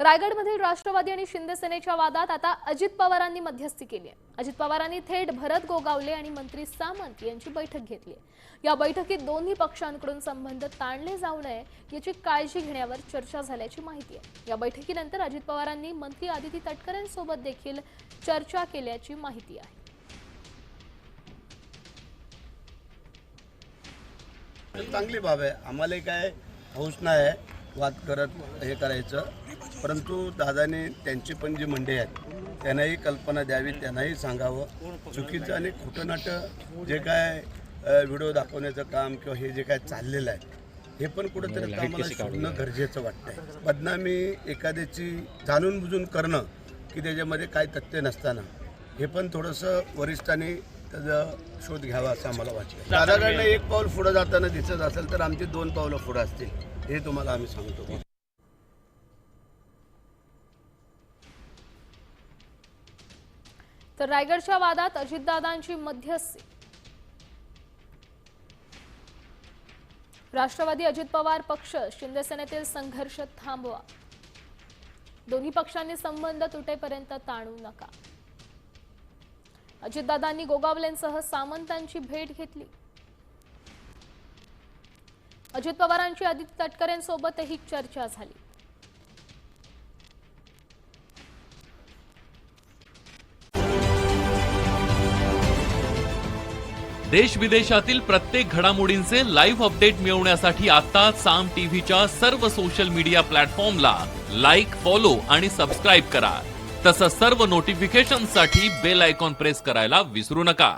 रायगडमधील राष्ट्रवादी आणि शिंदे सेनेच्या वादात आता अजित पवारांनी मध्यस्थी केली आहे। अजित पवारांनी थेट भरत गोगावले आणि मंत्री सामंत यांची बैठक घेतली आहे। या बैठकीत दोन्ही पक्षांकडून संबंध ताणले जाऊ नये याची काळजी घेण्यावर चर्चा झाल्याची माहिती आहे। या बैठकीनंतर अजित पवारांनी मंत्री आदिती तटकरेंसोबत देखील चर्चा केल्याची माहिती आहे। चांगली बाब आहे। आम्हाला काय हौस नाही वाद करत हे करायचं, परंतु दादाने त्यांची पण जी मंडळी आहेत त्यांनाही कल्पना द्यावी, त्यांनाही सांगावं। चुकीचं आणि खोटं नाटं जे काय व्हिडिओ दाखवण्याचं काम किंवा हे जे काय चाललेलं आहे हे पण कुठेतरी आम्हाला सोडणं गरजेचं वाटतंय। बदनामी एखाद्याची जाणून बुजून करणं की त्याच्यामध्ये काय तथ्य नसताना हे पण थोडंसं वरिष्ठांनी त्याचा शोध घ्यावा असं आम्हाला वाटतं। दादाकडनं एक पाऊल पुढे जाताना दिसत असेल तर आमची 2 पावलं पुढे असतील हे तुम्हाला आम्ही सांगतो। तर रायगडच्या वादात अजितदादांची मध्यस्थी। राष्ट्रवादी अजित पवार पक्ष शिंदे सेनेतील संघर्ष थांबवा, दोन्ही पक्षांनी संबंध तुटेपर्यंत ताणू नका। अजितदादांनी गोगावलेंसह सामंतांची भेट घेतली। अजित पवारांची आदिती तटकरेंसोबतही चर्चा झाली। देश विदेशातील प्रत्येक घडामोडींचे लाईव्ह अपडेट मिळवण्यासाठी आता साम टीव्हीच्या सर्व सोशल मीडिया प्लॅटफॉर्मला लाईक, फॉलो आणि सबस्क्राईब करा। तसंच सर्व नोटिफिकेशनसाठी बेल आयकॉन प्रेस करायला विसरू नका।